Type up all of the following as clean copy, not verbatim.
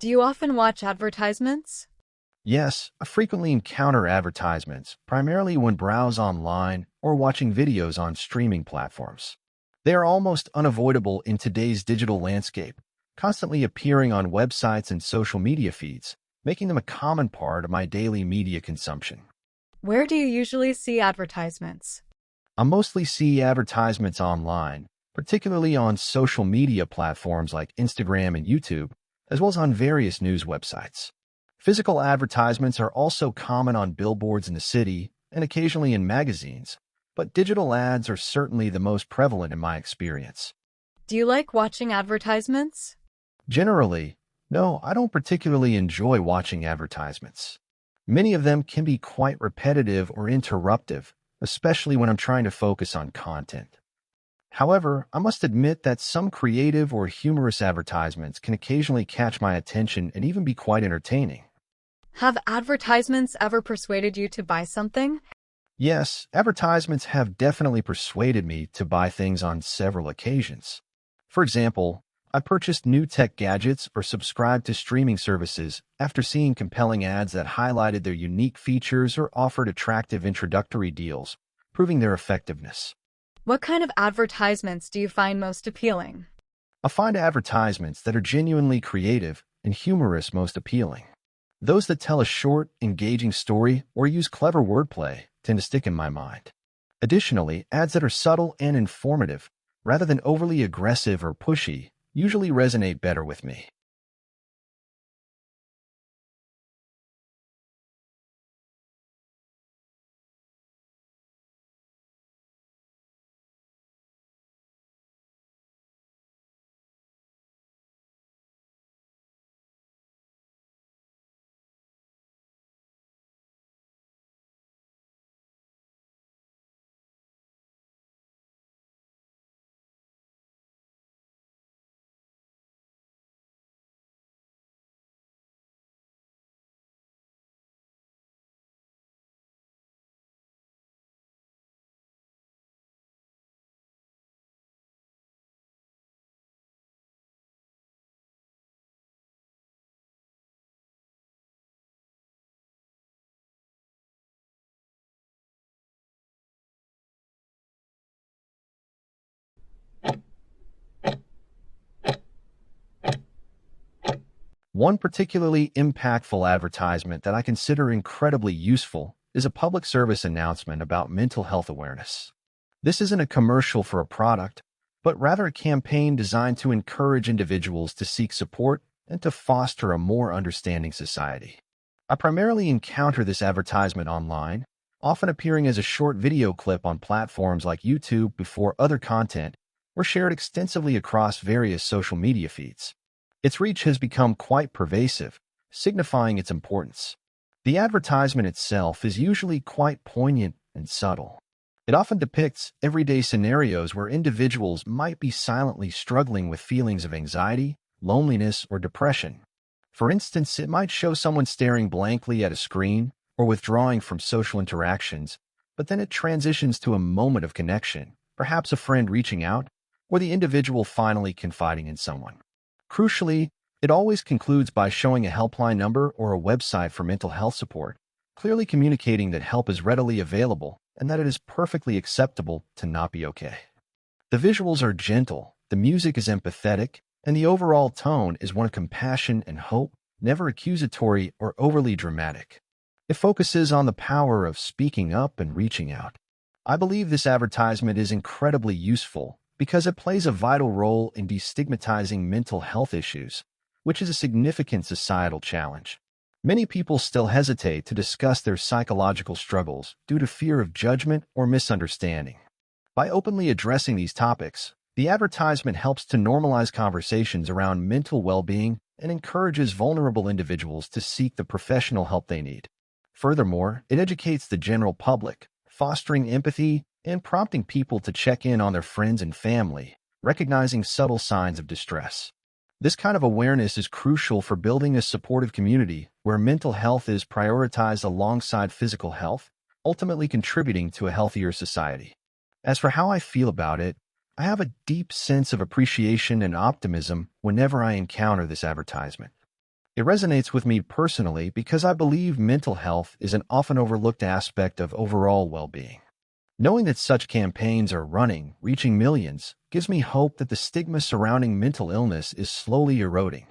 Do you often watch advertisements? Yes, I frequently encounter advertisements, primarily when browse online or watching videos on streaming platforms. They are almost unavoidable in today's digital landscape, constantly appearing on websites and social media feeds, making them a common part of my daily media consumption. Where do you usually see advertisements? I mostly see advertisements online, particularly on social media platforms like Instagram and YouTube, as well as on various news websites. Physical advertisements are also common on billboards in the city and occasionally in magazines, but digital ads are certainly the most prevalent in my experience. Do you like watching advertisements? Generally, no, I don't particularly enjoy watching advertisements. Many of them can be quite repetitive or interruptive, especially when I'm trying to focus on content. However, I must admit that some creative or humorous advertisements can occasionally catch my attention and even be quite entertaining. Have advertisements ever persuaded you to buy something? Yes, advertisements have definitely persuaded me to buy things on several occasions. For example, I purchased new tech gadgets or subscribed to streaming services after seeing compelling ads that highlighted their unique features or offered attractive introductory deals, proving their effectiveness. What kind of advertisements do you find most appealing? I find advertisements that are genuinely creative and humorous most appealing. Those that tell a short, engaging story or use clever wordplay tend to stick in my mind. Additionally, ads that are subtle and informative, rather than overly aggressive or pushy, usually resonate better with me. One particularly impactful advertisement that I consider incredibly useful is a public service announcement about mental health awareness. This isn't a commercial for a product, but rather a campaign designed to encourage individuals to seek support and to foster a more understanding society. I primarily encounter this advertisement online, often appearing as a short video clip on platforms like YouTube before other content were shared extensively across various social media feeds. Its reach has become quite pervasive, signifying its importance. The advertisement itself is usually quite poignant and subtle. It often depicts everyday scenarios where individuals might be silently struggling with feelings of anxiety, loneliness, or depression. For instance, it might show someone staring blankly at a screen or withdrawing from social interactions, but then it transitions to a moment of connection, perhaps a friend reaching out, or the individual finally confiding in someone. Crucially, it always concludes by showing a helpline number or a website for mental health support, clearly communicating that help is readily available and that it is perfectly acceptable to not be okay. The visuals are gentle, the music is empathetic, and the overall tone is one of compassion and hope, never accusatory or overly dramatic. It focuses on the power of speaking up and reaching out. I believe this advertisement is incredibly useful because it plays a vital role in destigmatizing mental health issues, which is a significant societal challenge. Many people still hesitate to discuss their psychological struggles due to fear of judgment or misunderstanding. By openly addressing these topics, the advertisement helps to normalize conversations around mental well-being and encourages vulnerable individuals to seek the professional help they need. Furthermore, it educates the general public, fostering empathy and prompting people to check in on their friends and family, recognizing subtle signs of distress. This kind of awareness is crucial for building a supportive community where mental health is prioritized alongside physical health, ultimately contributing to a healthier society. As for how I feel about it, I have a deep sense of appreciation and optimism whenever I encounter this advertisement. It resonates with me personally because I believe mental health is an often overlooked aspect of overall well-being. Knowing that such campaigns are running, reaching millions, gives me hope that the stigma surrounding mental illness is slowly eroding.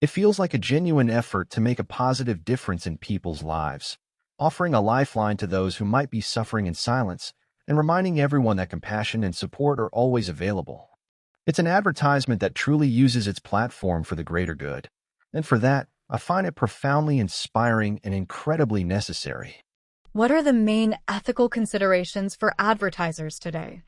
It feels like a genuine effort to make a positive difference in people's lives, offering a lifeline to those who might be suffering in silence and reminding everyone that compassion and support are always available. It's an advertisement that truly uses its platform for the greater good, and for that, I find it profoundly inspiring and incredibly necessary. What are the main ethical considerations for advertisers today?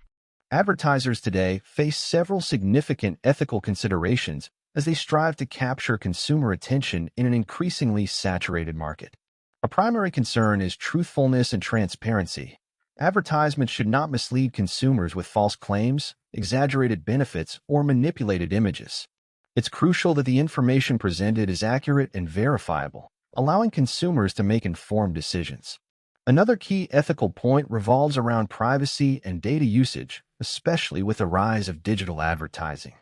Advertisers today face several significant ethical considerations as they strive to capture consumer attention in an increasingly saturated market. A primary concern is truthfulness and transparency. Advertisements should not mislead consumers with false claims, exaggerated benefits, or manipulated images. It's crucial that the information presented is accurate and verifiable, allowing consumers to make informed decisions. Another key ethical point revolves around privacy and data usage, especially with the rise of digital advertising.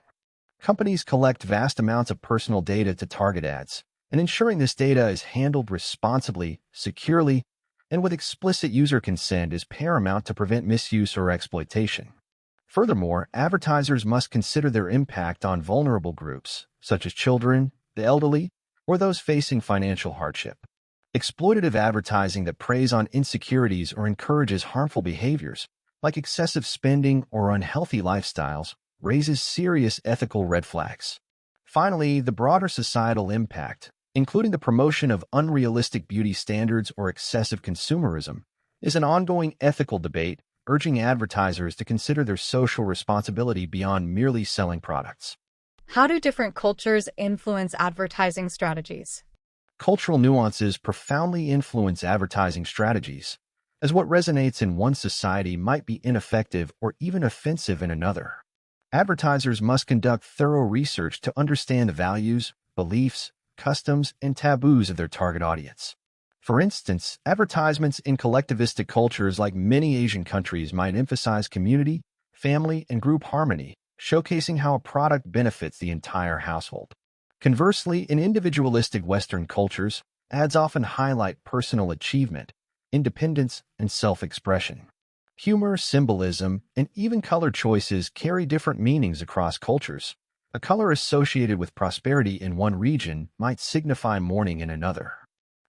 Companies collect vast amounts of personal data to target ads, and ensuring this data is handled responsibly, securely, and with explicit user consent is paramount to prevent misuse or exploitation. Furthermore, advertisers must consider their impact on vulnerable groups, such as children, the elderly, or those facing financial hardship. Exploitative advertising that preys on insecurities or encourages harmful behaviors, like excessive spending or unhealthy lifestyles, raises serious ethical red flags. Finally, the broader societal impact, including the promotion of unrealistic beauty standards or excessive consumerism, is an ongoing ethical debate, urging advertisers to consider their social responsibility beyond merely selling products. How do different cultures influence advertising strategies? Cultural nuances profoundly influence advertising strategies, as what resonates in one society might be ineffective or even offensive in another. Advertisers must conduct thorough research to understand the values, beliefs, customs, and taboos of their target audience. For instance, advertisements in collectivistic cultures like many Asian countries might emphasize community, family, and group harmony, showcasing how a product benefits the entire household. Conversely, in individualistic Western cultures, ads often highlight personal achievement, independence, and self-expression. Humor, symbolism, and even color choices carry different meanings across cultures. A color associated with prosperity in one region might signify mourning in another.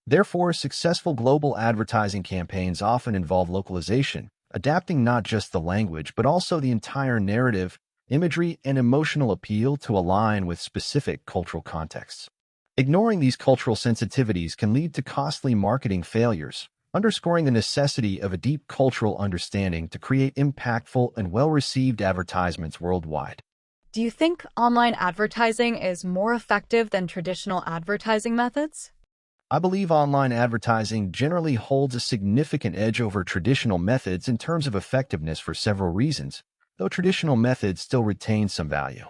Therefore, successful global advertising campaigns often involve localization, adapting not just the language but also the entire narrative, imagery, and emotional appeal to align with specific cultural contexts. Ignoring these cultural sensitivities can lead to costly marketing failures, underscoring the necessity of a deep cultural understanding to create impactful and well-received advertisements worldwide. Do you think online advertising is more effective than traditional advertising methods? I believe online advertising generally holds a significant edge over traditional methods in terms of effectiveness for several reasons, though traditional methods still retain some value.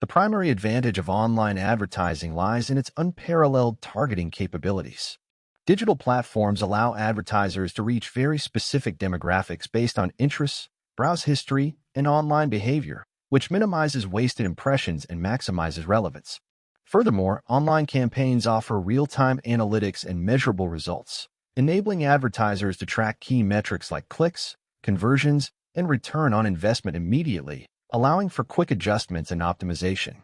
The primary advantage of online advertising lies in its unparalleled targeting capabilities. Digital platforms allow advertisers to reach very specific demographics based on interests, browse history, and online behavior, which minimizes wasted impressions and maximizes relevance. Furthermore, online campaigns offer real-time analytics and measurable results, enabling advertisers to track key metrics like clicks, conversions, and return on investment immediately, allowing for quick adjustments and optimization.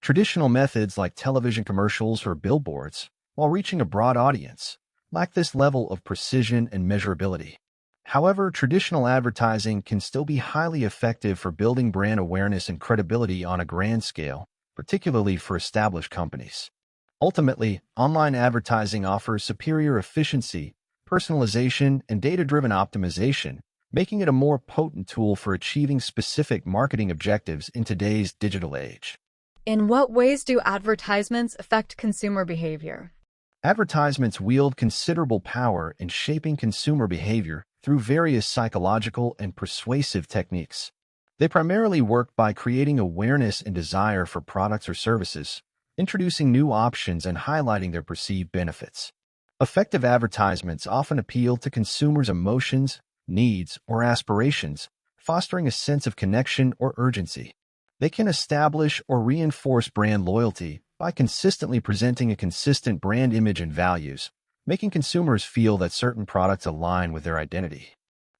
Traditional methods like television commercials or billboards, while reaching a broad audience, lack this level of precision and measurability. However, traditional advertising can still be highly effective for building brand awareness and credibility on a grand scale, particularly for established companies. Ultimately, online advertising offers superior efficiency, personalization, and data-driven optimization, making it a more potent tool for achieving specific marketing objectives in today's digital age. In what ways do advertisements affect consumer behavior? Advertisements wield considerable power in shaping consumer behavior through various psychological and persuasive techniques. They primarily work by creating awareness and desire for products or services, introducing new options and highlighting their perceived benefits. Effective advertisements often appeal to consumers' emotions, needs, or aspirations, fostering a sense of connection or urgency. They can establish or reinforce brand loyalty, by consistently presenting a consistent brand image and values, making consumers feel that certain products align with their identity.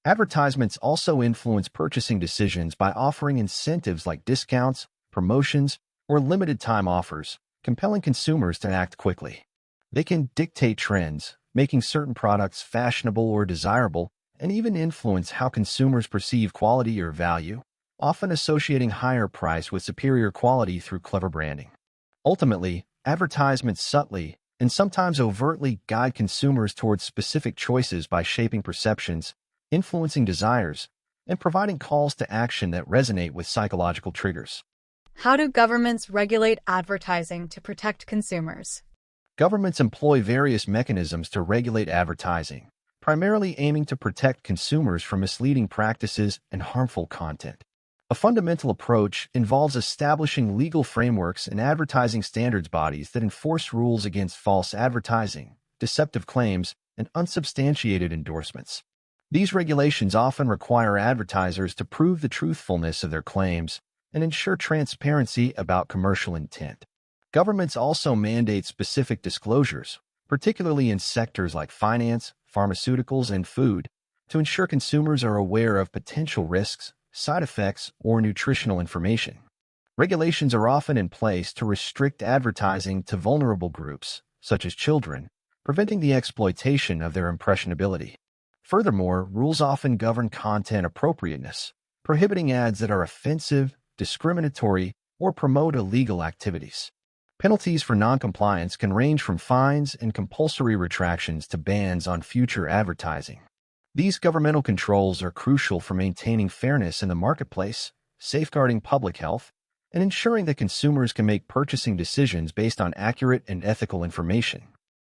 Advertisements also influence purchasing decisions by offering incentives like discounts, promotions, or limited-time offers, compelling consumers to act quickly. They can dictate trends, making certain products fashionable or desirable, and even influence how consumers perceive quality or value, often associating higher price with superior quality through clever branding. Ultimately, advertisements subtly and sometimes overtly guide consumers towards specific choices by shaping perceptions, influencing desires, and providing calls to action that resonate with psychological triggers. How do governments regulate advertising to protect consumers? Governments employ various mechanisms to regulate advertising, primarily aiming to protect consumers from misleading practices and harmful content. A fundamental approach involves establishing legal frameworks and advertising standards bodies that enforce rules against false advertising, deceptive claims, and unsubstantiated endorsements. These regulations often require advertisers to prove the truthfulness of their claims and ensure transparency about commercial intent. Governments also mandate specific disclosures, particularly in sectors like finance, pharmaceuticals, and food, to ensure consumers are aware of potential risks, side effects, or nutritional information. Regulations are often in place to restrict advertising to vulnerable groups, such as children, preventing the exploitation of their impressionability. Furthermore, rules often govern content appropriateness, prohibiting ads that are offensive, discriminatory, or promote illegal activities. Penalties for noncompliance can range from fines and compulsory retractions to bans on future advertising. These governmental controls are crucial for maintaining fairness in the marketplace, safeguarding public health, and ensuring that consumers can make purchasing decisions based on accurate and ethical information.